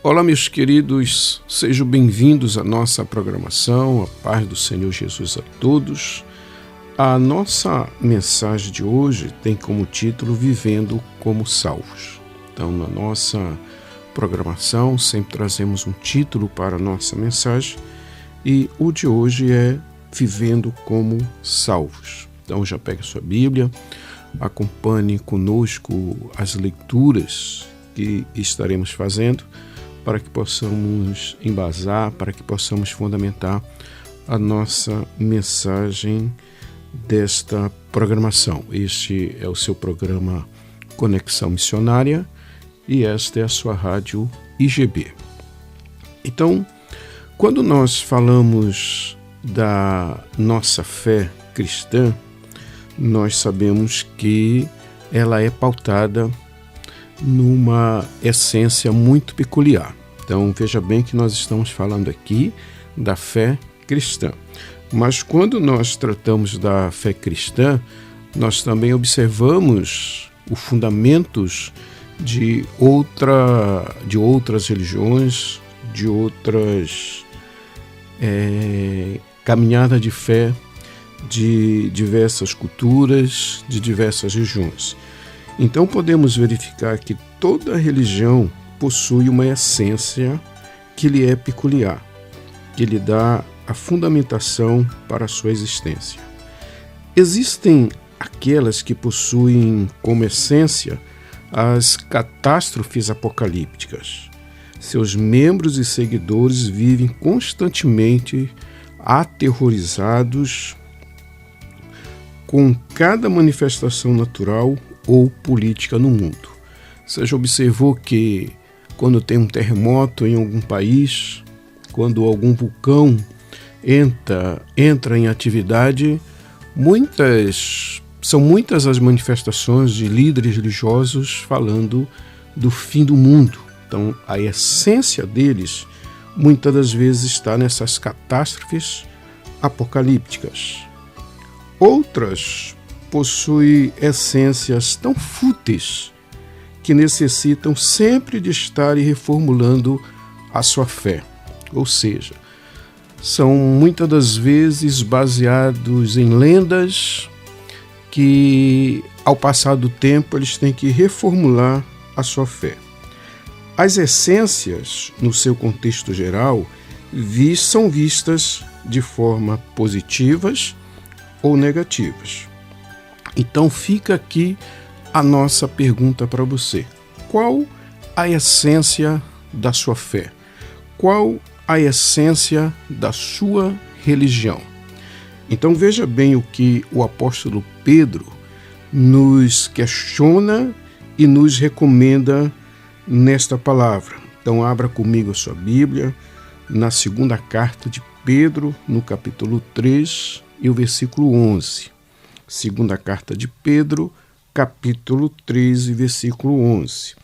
Olá, meus queridos, sejam bem-vindos à nossa programação, a paz do Senhor Jesus a todos. A nossa mensagem de hoje tem como título Vivendo como Salvos. Então, na nossa programação, sempre trazemos um título para a nossa mensagem e o de hoje é Vivendo como Salvos. Então, já pegue a sua Bíblia, acompanhe conosco as leituras que estaremos fazendo, para que possamos embasar, para que possamos fundamentar a nossa mensagem desta programação. Este é o seu programa Conexão Missionária e esta é a sua rádio IGB. Então, quando nós falamos da nossa fé cristã, nós sabemos que ela é pautada numa essência muito peculiar. Então, veja bem que nós estamos falando aqui da fé cristã. Mas quando nós tratamos da fé cristã, nós também observamos os fundamentos de outras religiões, de outras caminhadas de fé de diversas culturas, de diversas regiões. Então podemos verificar que toda religião possui uma essência que lhe é peculiar, que lhe dá a fundamentação para a sua existência. Existem aquelas que possuem como essência as catástrofes apocalípticas. Seus membros e seguidores vivem constantemente aterrorizados com cada manifestação natural ou política no mundo. Você já observou que quando tem um terremoto em algum país, quando algum vulcão entra em atividade, são muitas as manifestações de líderes religiosos falando do fim do mundo. Então, a essência deles, muitas das vezes, está nessas catástrofes apocalípticas. Outras possui essências tão fúteis que necessitam sempre de estar reformulando a sua fé. Ou seja, são muitas das vezes baseados em lendas que, ao passar do tempo, eles têm que reformular a sua fé. As essências, no seu contexto geral, são vistas de forma positivas ou negativas. Então fica aqui a nossa pergunta para você. Qual a essência da sua fé? Qual a essência da sua religião? Então veja bem o que o apóstolo Pedro nos questiona e nos recomenda nesta palavra. Então abra comigo a sua Bíblia na segunda carta de Pedro, no capítulo 3 e o versículo 11. Segunda carta de Pedro, capítulo 13, versículo 11.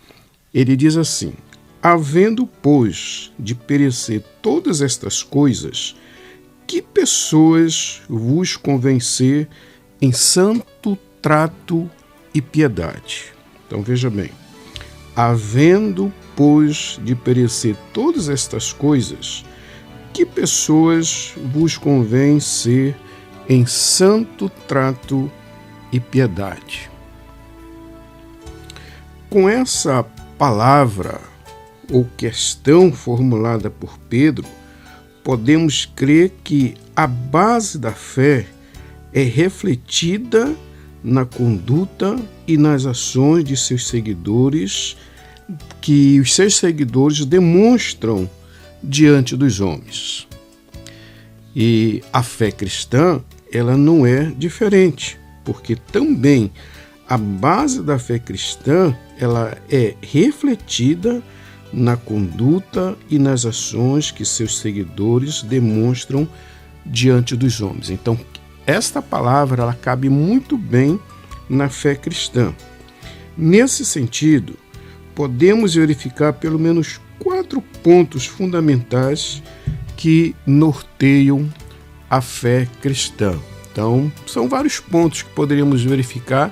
Ele diz assim: havendo, pois, de perecer todas estas coisas, que pessoas vos convencer em santo trato e piedade? Então veja bem, havendo, pois, de perecer todas estas coisas, que pessoas vos convencer em santo trato e piedade? Com essa palavra ou questão formulada por Pedro, podemos crer que a base da fé é refletida na conduta e nas ações de seus seguidores, que os seus seguidores demonstram diante dos homens. E a fé cristã, ela não é diferente, porque também a base da fé cristã, ela é refletida na conduta e nas ações que seus seguidores demonstram diante dos homens. Então, esta palavra ela cabe muito bem na fé cristã. Nesse sentido, podemos verificar pelo menos 4 pontos fundamentais que norteiam a fé cristã. Então, são vários pontos que poderíamos verificar,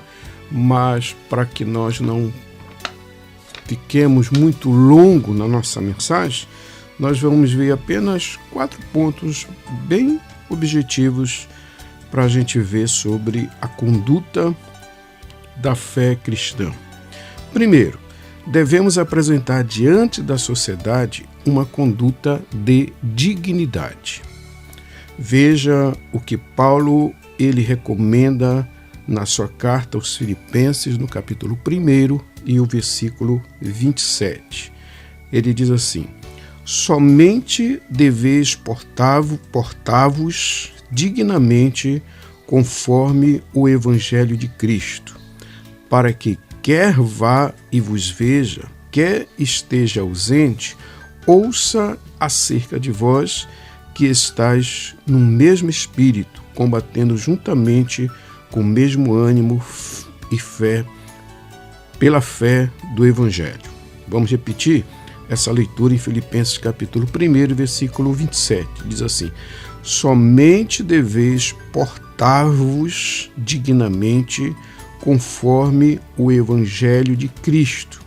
mas para que nós não fiquemos muito longo na nossa mensagem, nós vamos ver apenas 4 pontos bem objetivos para a gente ver sobre a conduta da fé cristã. Primeiro, devemos apresentar diante da sociedade uma conduta de dignidade. Veja o que Paulo ele recomenda na sua carta aos Filipenses, no capítulo 1 e o versículo 27. Ele diz assim: somente deveis portar-vos dignamente conforme o Evangelho de Cristo, para que quer vá e vos veja, quer esteja ausente, ouça acerca de vós que estáis no mesmo espírito, combatendo juntamente com o mesmo ânimo e fé, pela fé do Evangelho. Vamos repetir essa leitura em Filipenses capítulo 1, versículo 27. Diz assim: somente deveis portar-vos dignamente conforme o Evangelho de Cristo,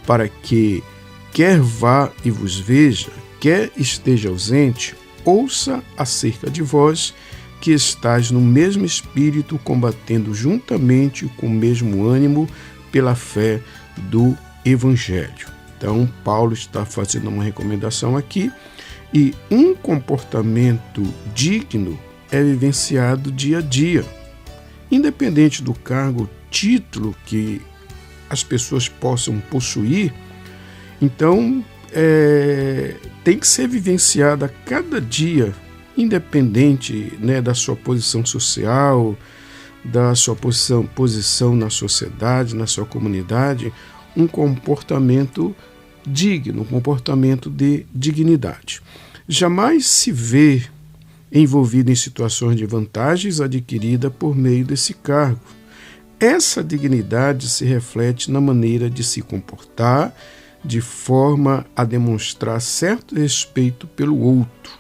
para que, quer vá e vos veja, quer esteja ausente, ouça acerca de vós que estáis no mesmo espírito, combatendo juntamente com o mesmo ânimo pela fé do Evangelho. Então, Paulo está fazendo uma recomendação aqui, e um comportamento digno é vivenciado dia a dia, independente do cargo, título que as pessoas possam possuir. Então, tem que ser vivenciada a cada dia, independente, da sua posição social, da sua posição na sociedade, na sua comunidade, um comportamento digno, um comportamento de dignidade. Jamais se vê envolvido em situações de vantagens adquirida por meio desse cargo. Essa dignidade se reflete na maneira de se comportar, de forma a demonstrar certo respeito pelo outro,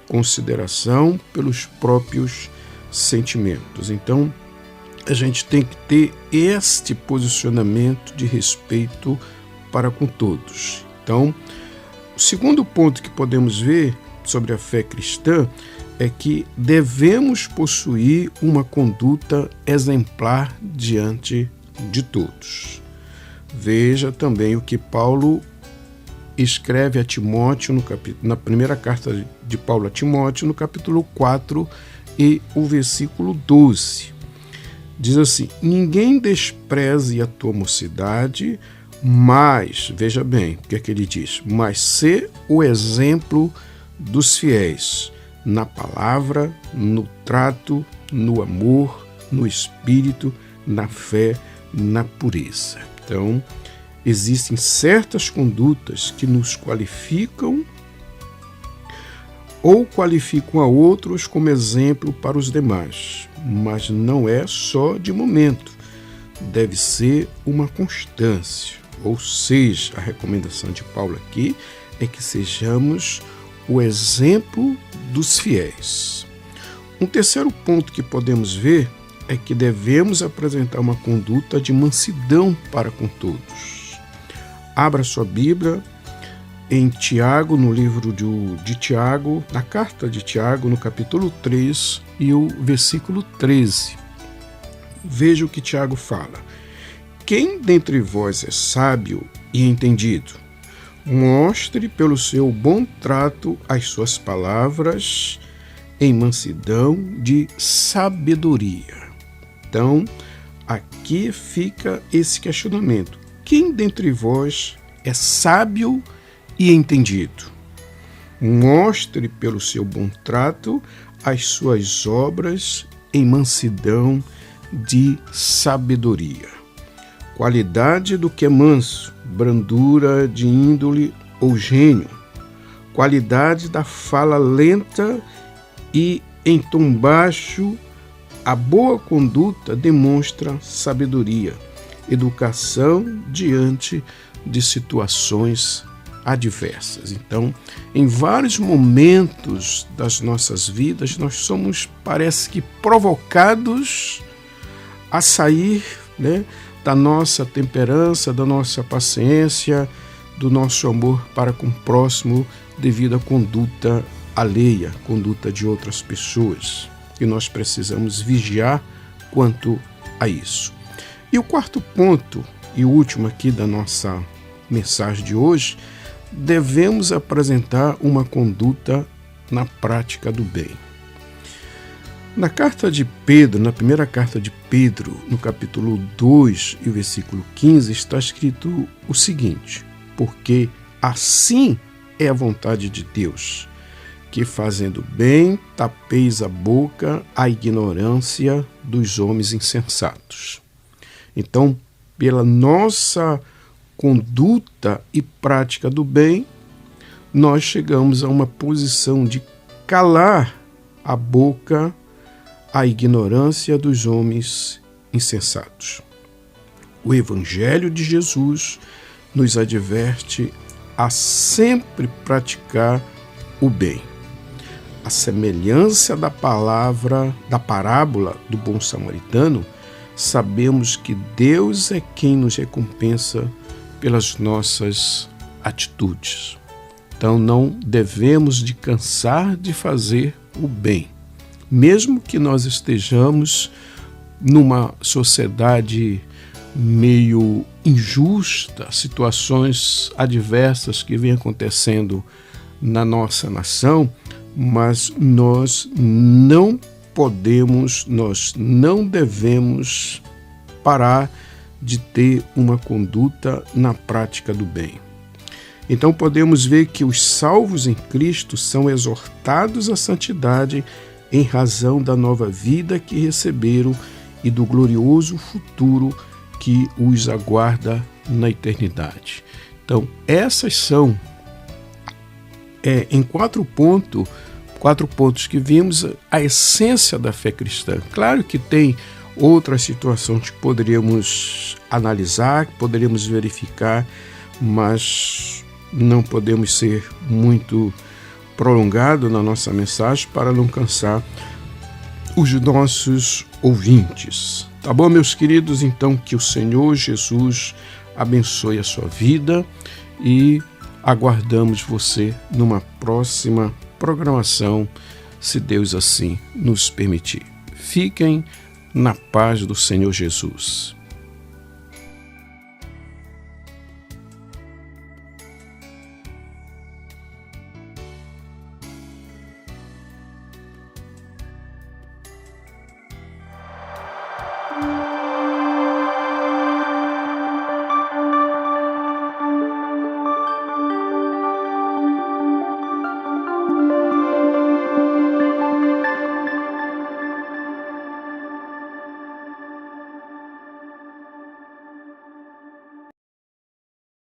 consideração pelos próprios sentimentos. Então, a gente tem que ter este posicionamento de respeito para com todos. Então, o segundo ponto que podemos ver sobre a fé cristã é que devemos possuir uma conduta exemplar diante de todos. Veja também o que Paulo escreve a Timóteo, na primeira carta de Paulo a Timóteo, no capítulo 4 e o versículo 12. Diz assim: ninguém despreze a tua mocidade, mas, veja bem o que é que ele diz, mas sê o exemplo dos fiéis, na palavra, no trato, no amor, no espírito, na fé, na pureza. Então, existem certas condutas que nos qualificam ou qualificam a outros como exemplo para os demais, mas não é só de momento, deve ser uma constância. Ou seja, a recomendação de Paulo aqui é que sejamos o exemplo dos fiéis. Um terceiro ponto que podemos ver é que devemos apresentar uma conduta de mansidão para com todos. Abra sua Bíblia em Tiago, no livro de Tiago, na carta de Tiago, no capítulo 3 e o versículo 13. Veja o que Tiago fala: quem dentre vós é sábio e entendido, mostre pelo seu bom trato as suas palavras em mansidão de sabedoria. Então, aqui fica esse questionamento: quem dentre vós é sábio e entendido? Mostre pelo seu bom trato as suas obras em mansidão de sabedoria. Qualidade do que é manso brandura de índole ou gênio, qualidade da fala lenta e em tom baixo. A boa conduta demonstra sabedoria, educação diante de situações adversas. Então, em vários momentos das nossas vidas, nós somos, parece que, provocados a sair, da nossa temperança, da nossa paciência, do nosso amor para com o próximo, devido à conduta alheia, conduta de outras pessoas. E nós precisamos vigiar quanto a isso. E o quarto ponto, e o último aqui da nossa mensagem de hoje, devemos apresentar uma conduta na prática do bem. Na carta de Pedro, na primeira carta de Pedro, no capítulo 2 e o versículo 15, está escrito o seguinte: porque assim é a vontade de Deus, que fazendo bem tapeis a boca à ignorância dos homens insensatos. Então, pela nossa conduta e prática do bem, nós chegamos a uma posição de calar a boca à ignorância dos homens insensatos. O Evangelho de Jesus nos adverte a sempre praticar o bem. A semelhança da parábola do bom samaritano, sabemos que Deus é quem nos recompensa pelas nossas atitudes. Então não devemos de cansar de fazer o bem. Mesmo que nós estejamos numa sociedade meio injusta, situações adversas que vêm acontecendo na nossa nação, mas nós não podemos, nós não devemos parar de ter uma conduta na prática do bem. Então podemos ver que os salvos em Cristo são exortados à santidade em razão da nova vida que receberam e do glorioso futuro que os aguarda na eternidade. Então essas são, em quatro pontos que vimos, a essência da fé cristã. Claro que tem outras situações que poderíamos analisar, que poderíamos verificar, mas não podemos ser muito prolongados na nossa mensagem para não cansar os nossos ouvintes. Tá bom, meus queridos? Então, que o Senhor Jesus abençoe a sua vida e aguardamos você numa próxima programação, se Deus assim nos permitir. Fiquem na paz do Senhor Jesus.